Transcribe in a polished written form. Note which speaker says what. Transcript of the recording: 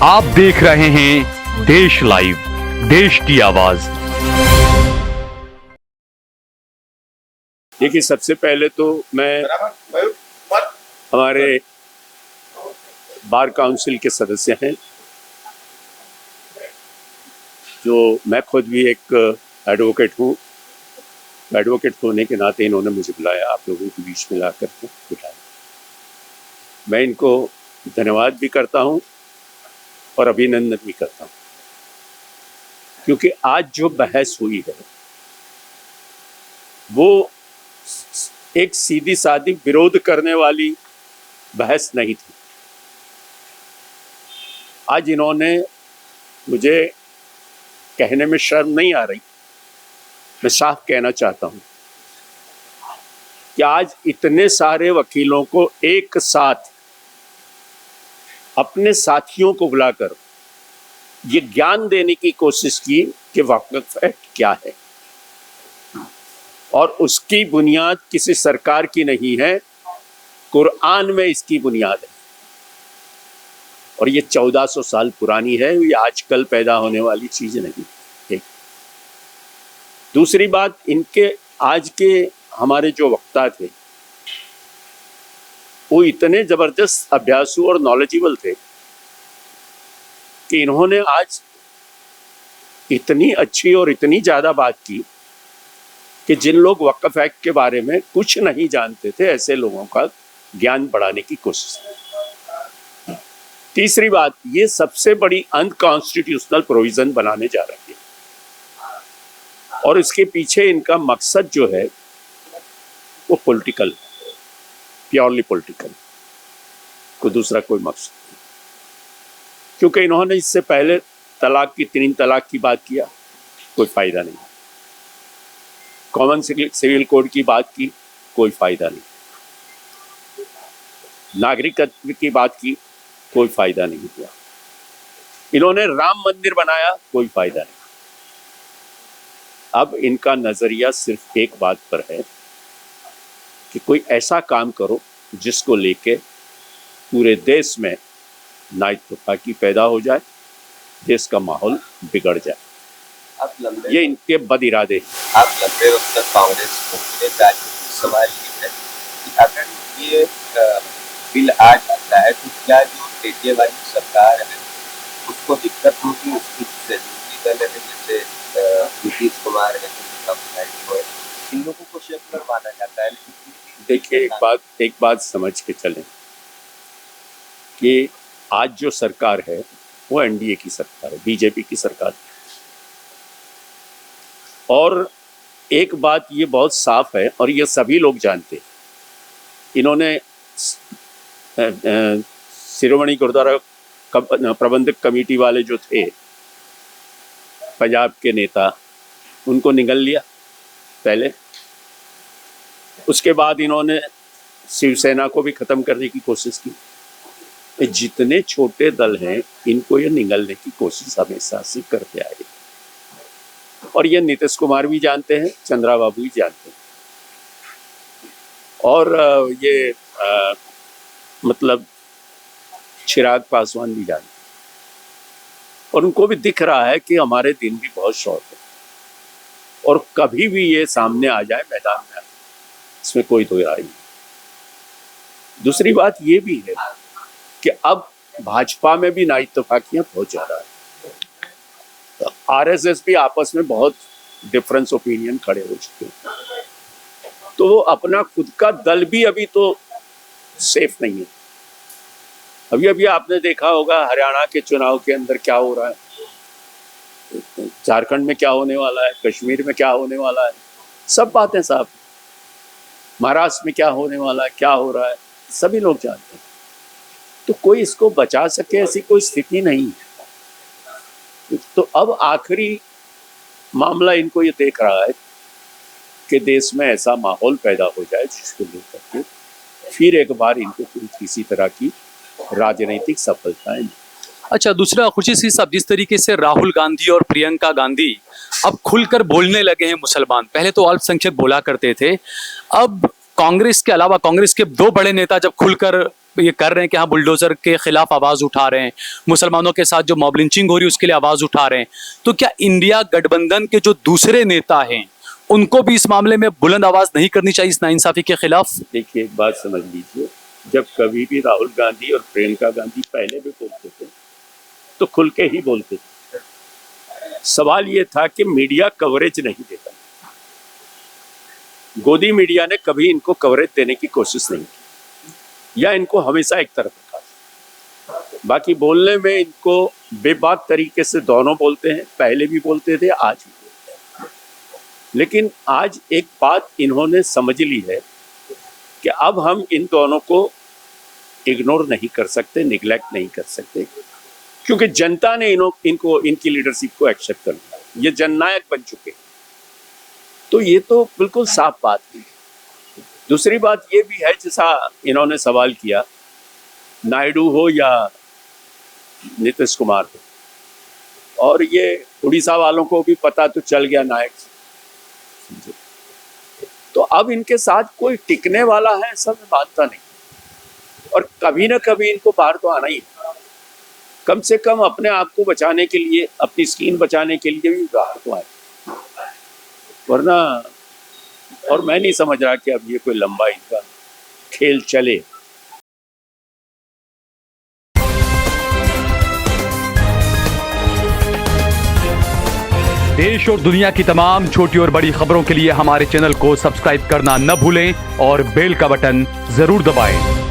Speaker 1: आप देख रहे हैं देश लाइव, देश की आवाज।
Speaker 2: देखिए, सबसे पहले तो मैं हमारे बार काउंसिल के सदस्य हैं, जो मैं खुद भी एक एडवोकेट हूँ। एडवोकेट होने के नाते इन्होंने मुझे बुलाया, आप लोगों के बीच में ला करके बुलाया। मैं इनको धन्यवाद भी करता हूँ और अभिनंदन भी करता हूँ, क्योंकि आज जो बहस हुई है वो एक सीधी सादी विरोध करने वाली बहस नहीं थी। आज इन्होंने, मुझे कहने में शर्म नहीं आ रही, मैं साफ कहना चाहता हूं कि आज इतने सारे वकीलों को एक साथ अपने साथियों को बुलाकर ये ज्ञान देने की कोशिश की कि वक्फ एक्ट क्या है, और उसकी बुनियाद किसी सरकार की नहीं है, कुरान में इसकी बुनियाद है। और ये 1400 साल पुरानी है, ये आजकल पैदा होने वाली चीज नहीं। एक दूसरी बात, इनके आज के हमारे जो वक्ता थे वो इतने जबरदस्त अभ्यासु और नॉलेजेबल थे कि इन्होंने आज इतनी अच्छी और इतनी ज्यादा बात की कि जिन लोग वक्फ एक्ट के बारे में कुछ नहीं जानते थे, ऐसे लोगों का ज्ञान बढ़ाने की कोशिश की। तीसरी बात, ये सबसे बड़ी अनकॉन्स्टिट्यूशनल प्रोविजन बनाने जा रही है, और इसके पीछे इनका मकसद जो है वो पॉलिटिकल, प्योरली पॉलिटिकल, कोई दूसरा कोई मकसद नहीं। क्योंकि इन्होंने इससे पहले तलाक की, 3 तलाक की बात किया, कोई फायदा नहीं। कॉमन सिविल कोड की बात की, कोई फायदा नहीं। नागरिकत्व की बात की, कोई फायदा नहीं हुआ। इन्होंने राम मंदिर बनाया, कोई फायदा नहीं। अब इनका नजरिया सिर्फ एक बात पर है कि कोई ऐसा काम करो जिसको लेके पूरे देश में नाइतफाकी पैदा हो जाए, देश का माहौल बिगड़ जाए। ये इनके बद इरादे हैं।
Speaker 3: आप लंबे वक्त तक कांग्रेस में, सवाल ये है कि अगर ये बिल आ जाता है तो क्या जो एनडीए वाली सरकार है उसको दिक्कत होगी? उसकी सहयोगी दल है जैसे नीतीश कुमार है, इन लोगों को सेकुलर माना जाता है।
Speaker 2: देखिए, एक बात समझ के चलें कि आज जो सरकार है वो एनडीए की सरकार है, बीजेपी की सरकार है। और एक बात ये बहुत साफ है और ये सभी लोग जानते हैं, इन्होंने शिरोमणि गुरुद्वारा प्रबंधक कमेटी वाले जो थे, पंजाब के नेता, उनको निगल लिया पहले। उसके बाद इन्होंने शिवसेना को भी खत्म करने की कोशिश की। जितने छोटे दल हैं इनको ये निगलने की कोशिश हमेशा से करते आए, और ये नीतीश कुमार भी जानते हैं, चंद्रा बाबू भी जानते हैं, और ये मतलब चिराग पासवान भी जानते हैं। और उनको भी दिख रहा है कि हमारे दिन भी बहुत शॉर्ट है, और कभी भी ये सामने आ जाए मैदान में, इसमें कोई दो राय नहीं। दूसरी बात ये भी है कि अब भाजपा में भी नाइतफाकियां बहुत ज्यादा है, तो आरएसएस भी आपस में बहुत डिफरेंस ओपिनियन खड़े हो चुके हैं, तो वो अपना खुद का दल भी अभी तो सेफ नहीं है। अभी आपने देखा होगा हरियाणा के चुनाव के अंदर क्या हो रहा है, झारखंड में क्या होने वाला है, कश्मीर में क्या होने वाला है, सब बातें साफ। महाराष्ट्र में क्या होने वाला है, क्या हो रहा है, सभी लोग जानते हैं। तो कोई इसको बचा सके ऐसी कोई स्थिति नहीं है। तो अब आखिरी मामला इनको ये देख रहा है कि देश में ऐसा माहौल पैदा हो जाए जिसको लेकर के फिर एक बार इनको किसी तरह की राजनीतिक सफलताएं।
Speaker 4: अच्छा, दूसरा खुशी सिंह साहब, जिस तरीके से राहुल गांधी और प्रियंका गांधी अब खुलकर बोलने लगे हैं मुसलमान, पहले तो अल्पसंख्यक बोला करते थे, अब कांग्रेस के अलावा कांग्रेस के 2 बड़े नेता जब खुलकर ये कर रहे हैं कि हाँ बुलडोजर के खिलाफ आवाज उठा रहे हैं, मुसलमानों के साथ जो मॉब लिंचिंग हो रही है उसके लिए आवाज उठा रहे हैं, तो क्या इंडिया गठबंधन के जो दूसरे नेता हैं उनको भी इस मामले में बुलंद आवाज नहीं करनी चाहिए इस नाइंसाफी के खिलाफ?
Speaker 2: देखिए, एक बात समझ लीजिए, जब कभी भी राहुल गांधी और प्रियंका गांधी पहले भी बोलते थे तो खुल के ही बोलते थे। सवाल ये था कि मीडिया कवरेज नहीं देता। गोदी मीडिया ने कभी इनको कवरेज देने की कोशिश नहीं की, या इनको हमेशा एक तरफ रखा। बाकी बोलने में इनको बेबाक तरीके से दोनों बोलते हैं, पहले भी बोलते थे, आज भी बोलते हैं। लेकिन आज एक बात इन्होंने समझ ली है कि अब हम इन दोनों को इग्नोर नहीं कर सकते, निगलेक्ट नहीं कर सकते, क्योंकि जनता ने इनको इनकी लीडरशिप को एक्सेप्ट कर लिया। ये जननायक बन चुके हैं, तो ये तो बिल्कुल साफ बात है। दूसरी बात ये भी है, जैसा इन्होंने सवाल किया, नायडू हो या नीतीश कुमार हो, और ये उड़ीसा वालों को भी पता तो चल गया नायक, तो अब इनके साथ कोई टिकने वाला है ऐसा मैं मानता नहीं, और कभी ना कभी इनको बाहर तो आना ही है। कम से कम अपने आप को बचाने के लिए, अपनी स्किन बचाने के लिए भी बाहर तो आए, वरना और मैं नहीं समझ रहा कि अब ये कोई लंबा इनका खेल चले।
Speaker 1: देश और दुनिया की तमाम छोटी और बड़ी खबरों के लिए हमारे चैनल को सब्सक्राइब करना न भूलें और बेल का बटन जरूर दबाएं।